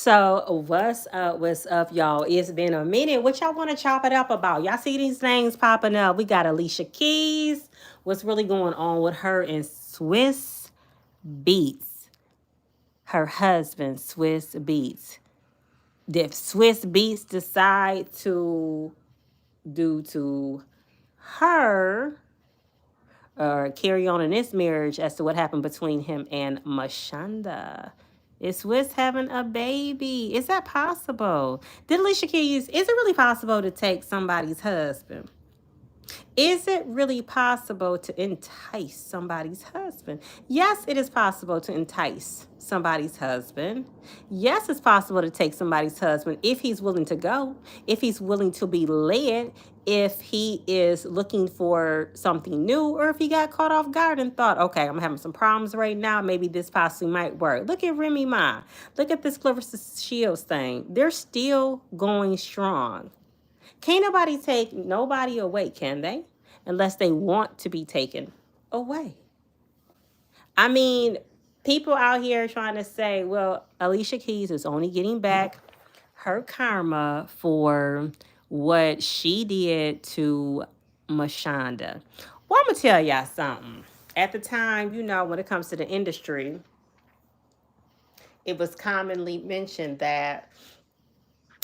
So what's up? What's up, y'all? It's been a minute. What y'all want to chop it up about? Y'all see these names popping up? We got Alicia Keys. What's really going on with her and Swiss Beats? Her husband, Swiss Beats. If Swiss Beats decide to do to her or carry on in this marriage as to what happened between him and Mashonda. Is Swiss having a baby? Is that possible? Did Alicia Keys, is it really possible to take somebody's husband? Is it really possible to entice somebody's husband? Yes, it is possible to entice somebody's husband. Yes, it's possible to take somebody's husband if he's willing to go, if he's willing to be led, if he is looking for something new, or if he got caught off guard and thought, okay, I'm having some problems right now. Maybe this possibly might work. Look at Remy Ma. Look at this Clarissa Shields thing. They're still going strong. Can't nobody take nobody away, can they? Unless they want to be taken away. I mean, people out here trying to say, well, Alicia Keys is only getting back her karma for what she did to Mashonda. Well, I'm going to tell y'all something. At the time, when it comes to the industry, it was commonly mentioned that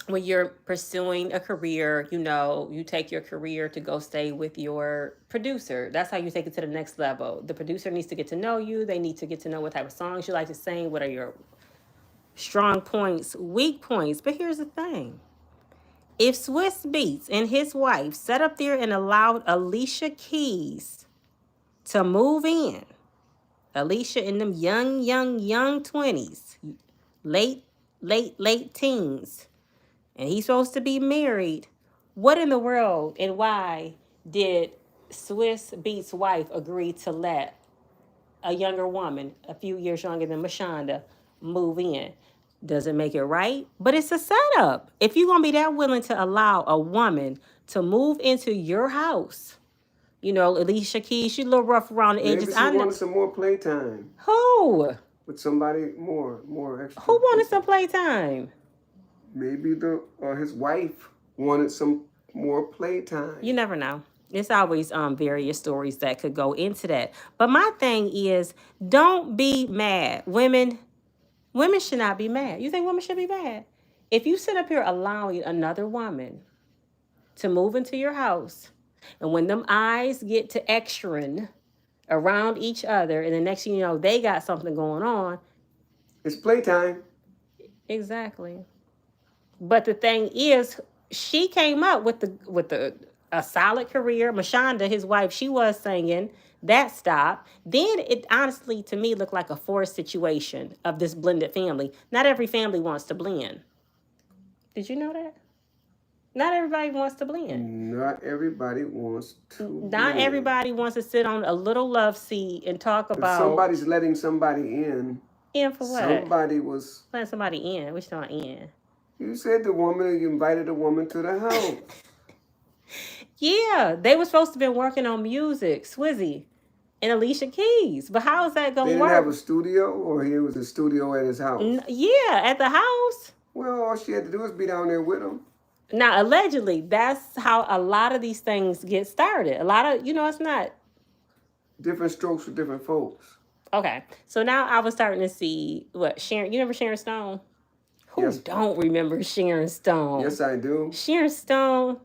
when you're pursuing a career, you take your career to go stay with your producer. That's how you take it to the next level. The producer needs to get to know you. They need to get to know what type of songs you like to sing, what are your strong points, weak points. But here's the thing. If Swiss Beats and his wife sat up there and allowed Alicia Keys to move in, Alicia in them young 20s, late teens, and he's supposed to be married, what in the world and why did Swiss Beats' wife agree to let a younger woman, a few years younger than Mashonda, move in? Doesn't make it right, but it's a setup. If you're going to be that willing to allow a woman to move into your house, Alicia Keys, she's a little rough around the edges. Maybe she wanted some more playtime. Who? With somebody more extra. Who wanted some playtime? Maybe his wife wanted some more playtime. You never know. It's always various stories that could go into that. But my thing is, don't be mad. Women should not be mad. You think women should be mad? If you sit up here allowing another woman to move into your house, and when them eyes get to extraing around each other, and the next thing you know, they got something going on. It's playtime. Exactly. But the thing is, she came up with a solid career. Mashonda, his wife, she was singing. That stopped. Then it honestly, to me, looked like a forced situation of this blended family. Not every family wants to blend. Did you know that? Not everybody wants to blend. Not everybody wants to Not blend. Everybody wants to sit on a little love seat and talk about... Somebody's letting somebody in. In for what? Somebody was... Letting somebody in. Which not in? You said you invited a woman to the house. Yeah, they were supposed to have been working on music, Swizzy and Alicia Keys. But how is that going to work? They didn't have a studio, or he was a studio at his house? Yeah, at the house. Well, all she had to do was be down there with him. Now, allegedly, that's how a lot of these things get started. A lot of, it's not... Different strokes for different folks. Okay, so now I was starting to see, Sharon, you remember Sharon Stone? Who don't remember Sharon Stone? Yes, I do. Sharon Stone,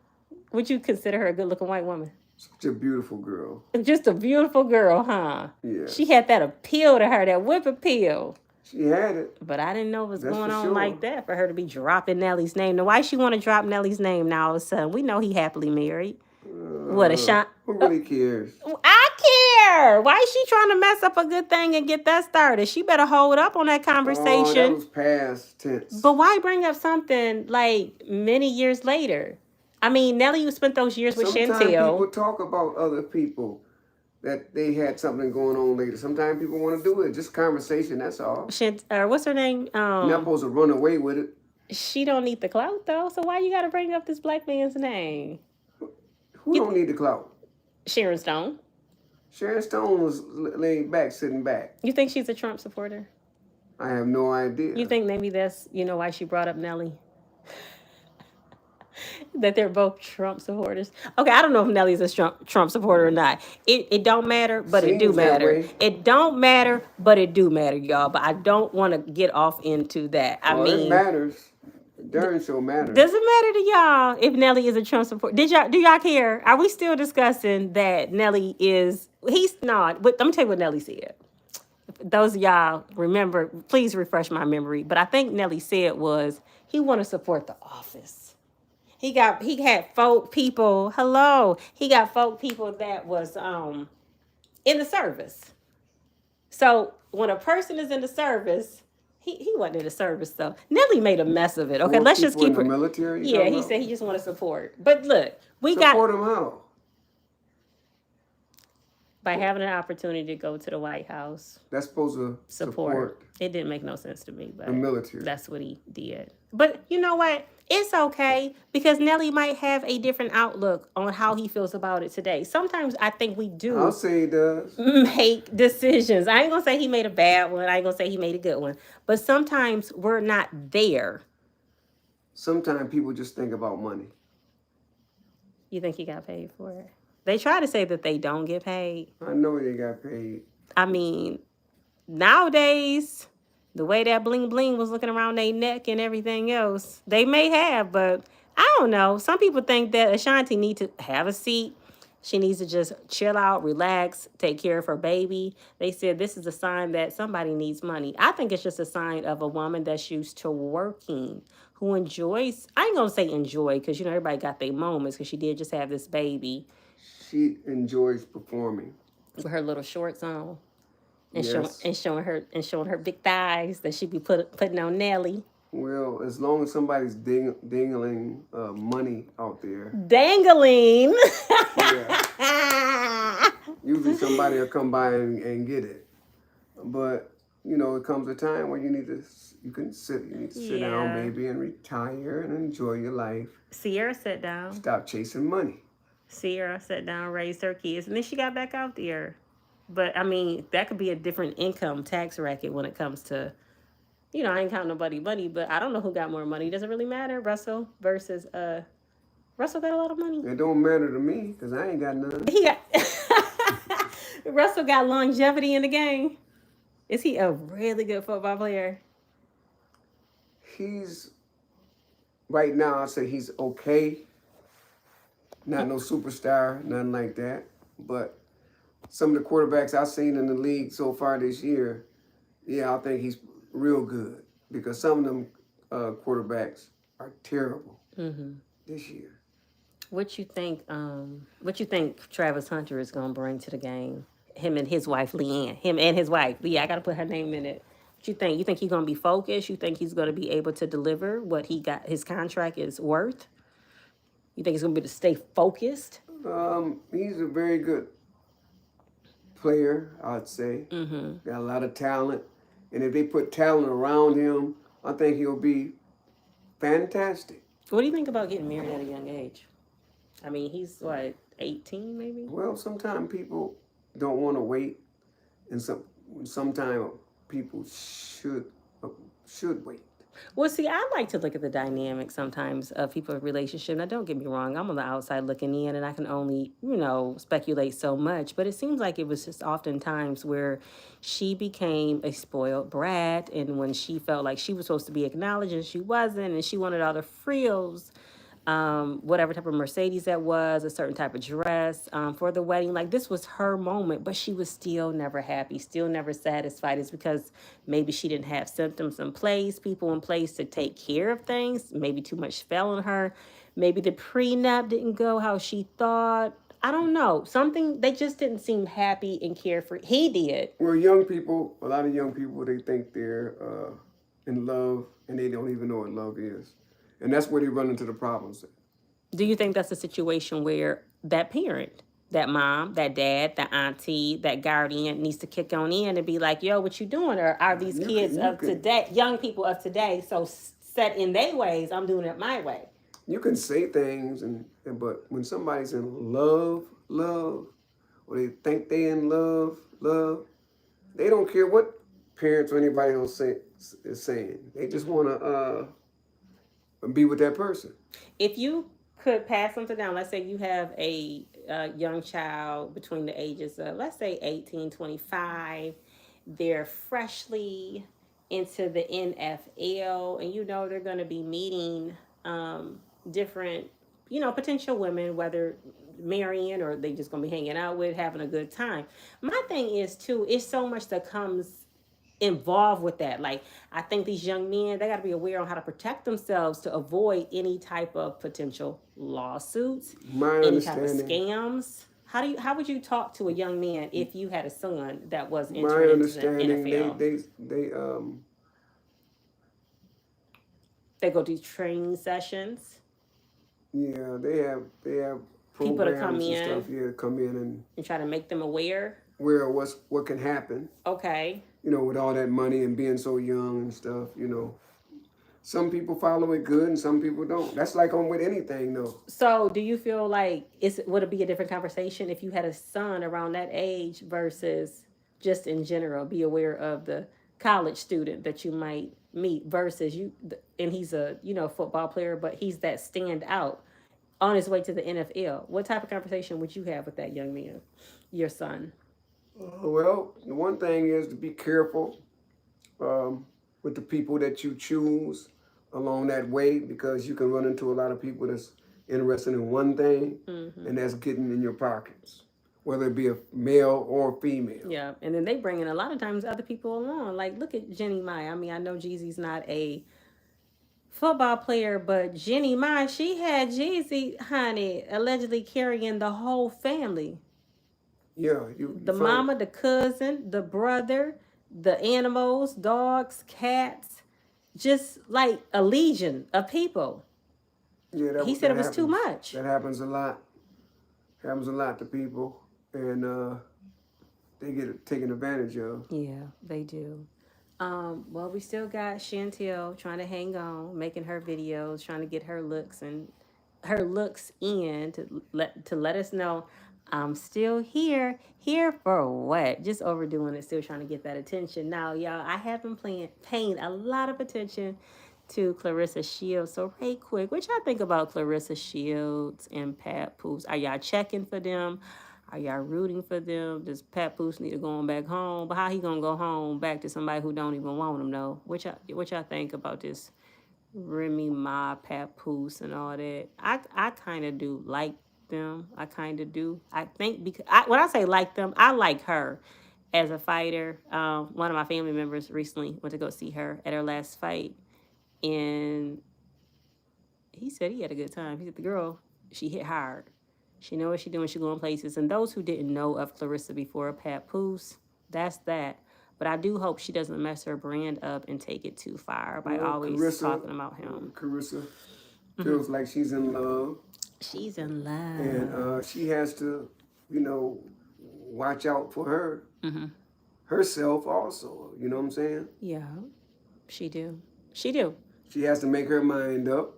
would you consider her a good-looking white woman? Such a beautiful girl. Just a beautiful girl, huh? Yeah. She had that appeal to her, that whip appeal. She had it. But I didn't know what was going on like that for her to be dropping Nelly's name. Now, why she want to drop Nelly's name now all of a sudden? We know he happily married. What a shot. Who really cares? I care. Why is she trying to mess up a good thing and get that started? She better hold up on that conversation. Oh, that was past tense. But why bring up something like many years later? I mean, Nelly, you spent those years with Shantel. Sometimes people talk about other people that they had something going on later. Sometimes people want to do it. Just conversation, that's all. What's her name? You're not supposed to run away with it. She don't need the clout, though. So why you got to bring up this black man's name? Who don't need the clout? Sharon Stone. Sharon Stone was laid back, sitting back. You think she's a Trump supporter? I have no idea. You think maybe that's, why she brought up Nelly? That they're both Trump supporters. Okay, I don't know if Nelly's a Trump supporter or not. It don't matter, but it do Seems that matter. way. It don't matter, but it do matter, y'all. But I don't want to get off into that. I Well, it mean, matters. It darn sure matters. does it matter to y'all if Nelly is a Trump supporter? Do y'all care? Are we still discussing that Nelly is? He's not. But I'm gonna tell you what Nelly said. Those of y'all remember, please refresh my memory. But I think Nelly said was he want to support the office. He had folk people. Hello, he got folk people that was in the service. So when a person is in the service, he wasn't in the service though. Nelly made a mess of it. Okay, More let's just people keep in the it. military. Yeah, he said he just want to support. But look, we support got him how? by having an opportunity to go to the White House. That's supposed to support It didn't make no sense to me, but the military. that's what he did. But you know what? It's okay because Nelly might have a different outlook on how he feels about it today. Sometimes I think we do I'll say he does. make decisions. I ain't gonna say he made a bad one. I ain't gonna say he made a good one. But sometimes we're not there. Sometimes people just think about money. You think he got paid for it? They try to say that they don't get paid. I know they got paid. I mean, nowadays, the way that bling bling was looking around their neck and everything else, they may have, but I don't know. Some people think that Ashanti needs to have a seat. She needs to just chill out, relax, take care of her baby. They said this is a sign that somebody needs money. I think it's just a sign of a woman that's used to working, who enjoys, I ain't gonna say enjoy, because everybody got their moments, because she did just have this baby. She enjoys performing With her little shorts on. And, yes. showing her big thighs that she be putting on Nelly. Well, as long as somebody's dangling money out there. Dangling. Yeah. Usually somebody will come by and get it. But it comes a time where you need to sit down maybe and retire and enjoy your life. Sierra sat down. Stop chasing money. Sierra sat down, raised her kids, and then she got back out there. But I mean, that could be a different income tax racket when it comes to, I ain't counting nobody money, but I don't know who got more money. Does it really matter? Russell versus Russell got a lot of money. It don't matter to me because I ain't got none. He got Russell got longevity in the game. Is he a really good football player? He's right now. I say he's okay. Not no superstar, nothing like that. But some of the quarterbacks I've seen in the league so far this year, I think he's real good because some of them quarterbacks are terrible this year. What you think? What you think Travis Hunter is gonna bring to the game? Him and his wife Leanne. Him and his wife. Yeah, I gotta put her name in it. What you think? You think he's gonna be focused? You think he's gonna be able to deliver what he got? His contract is worth. You think he's gonna be able to stay focused? He's a very good player, I'd say. Got a lot of talent, and if they put talent around him, I think he'll be fantastic. What do you think about getting married at a young age? I mean, he's what, 18 maybe? Well, sometimes people don't want to wait, and sometimes people should wait. Well, see, I like to look at the dynamic sometimes of people's relationship. Now, don't get me wrong. I'm on the outside looking in, and I can only, speculate so much. But it seems like it was just oftentimes where she became a spoiled brat, and when she felt like she was supposed to be acknowledged and she wasn't, and she wanted all the frills, whatever type of Mercedes that was, a certain type of dress for the wedding. Like, this was her moment, but she was still never happy, still never satisfied. It's because maybe she didn't have symptoms in place, people in place to take care of things. Maybe too much fell on her. Maybe the prenup didn't go how she thought. I don't know. Something, they just didn't seem happy and carefree. He did. Well, young people, a lot of young people, they think they're in love, and they don't even know what love is. And that's where they run into the problems. Do you think that's a situation where that parent, that mom, that dad, that auntie, that guardian needs to kick on in and be like, yo, what you doing? Or are these kids of today, young people of today, so set in their ways, I'm doing it my way? You can say things, but when somebody's in love, or they think they in love, they don't care what parents or anybody else is saying. They just want to be with that person. If you could pass something down, let's say you have a young child between the ages of, let's say, 18, 25, they're freshly into the NFL, and you know they're going to be meeting different, potential women, whether marrying or they just going to be hanging out with, having a good time. My thing is, too, it's so much that comes involved with that. Like, I think these young men, they got to be aware on how to protect themselves to avoid any type of potential lawsuits, My any type of understanding, scams. How would you talk to a young man if you had a son that was my entering into the understanding, NFL? They go to training sessions, yeah, they have people to come programs and stuff in here to come in and try to make them aware. where what can happen. Okay. With all that money and being so young and stuff. Some people follow it good and some people don't. That's like on with anything though. So, do you feel like would it be a different conversation if you had a son around that age versus just in general? Be aware of the college student that you might meet versus you, and he's a football player, but he's that stand out on his way to the NFL. What type of conversation would you have with that young man, your son? Well, the one thing is to be careful with the people that you choose along that way, because you can run into a lot of people that's interested in one thing, and that's getting in your pockets, whether it be a male or female. Yeah, and then they bring in a lot of times other people along. Like, look at Jenny Mai. I mean, I know Jeezy's not a football player, but Jenny Mai, she had Jeezy, honey, allegedly carrying the whole family. Yeah, The mama, the cousin, the brother, the animals, dogs, cats, just like a legion of people. Yeah, He said it was too much. That happens a lot. Happens a lot to people, and they get taken advantage of. Yeah, they do. Well, we still got Shantel trying to hang on, making her videos, trying to get her looks in to let us know I'm still here. Here for what? Just overdoing it, still trying to get that attention. Now, y'all, I have been paying a lot of attention to Clarissa Shields. So, right quick, what y'all think about Clarissa Shields and Papoose? Are y'all checking for them? Are y'all rooting for them? Does Papoose need to go on back home? But how he gonna go home back to somebody who don't even want him though? What y'all think about this Remy Ma, Papoose, and all that? I kind of do like them. I kind of do. I think because when I say like them, I like her as a fighter. One of my family members recently went to go see her at her last fight, and he said he had a good time. He said the girl, she hit hard. She know what she doing. She going places. And those who didn't know of Clarissa before, Papoose, that's that. But I do hope she doesn't mess her brand up and take it too far by always talking about him. Clarissa feels like she's in love. She's in love. And she has to, watch out for her. Herself also. You know what I'm saying? Yeah, she do. She do. She has to make her mind up,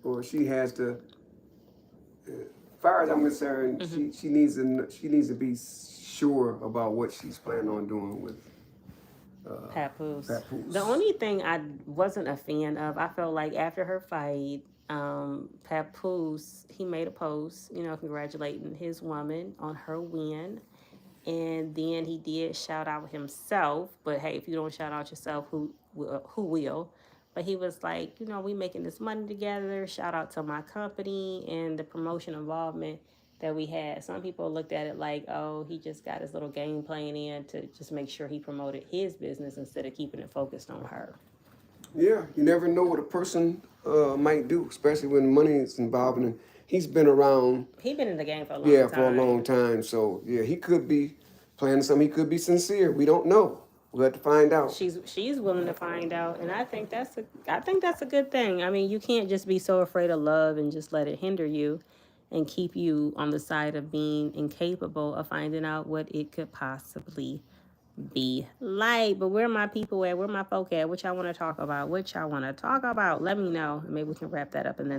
or she has to. As far as I'm concerned, she needs to be sure about what she's planning on doing with Papoose. Papoose. The only thing I wasn't a fan of, I felt like after her fight, Papoose, he made a post, congratulating his woman on her win. And then he did shout out himself. But hey, if you don't shout out yourself, who will? But he was like, we making this money together. Shout out to my company and the promotion involvement that we had. Some people looked at it like, oh, he just got his little game plan in to just make sure he promoted his business instead of keeping it focused on her. Yeah, you never know what a person might do, especially when money is involved. And he's been around. He's been in the game for a long time. Yeah, for a long time. So, yeah, he could be planning something. He could be sincere. We don't know. We'll have to find out. She's willing to find out, and I think that's a good thing. I mean, you can't just be so afraid of love and just let it hinder you and keep you on the side of being incapable of finding out what it could possibly be like. But where my people at? Where my folk at? What y'all want to talk about? Let me know, and maybe we can wrap that up in the next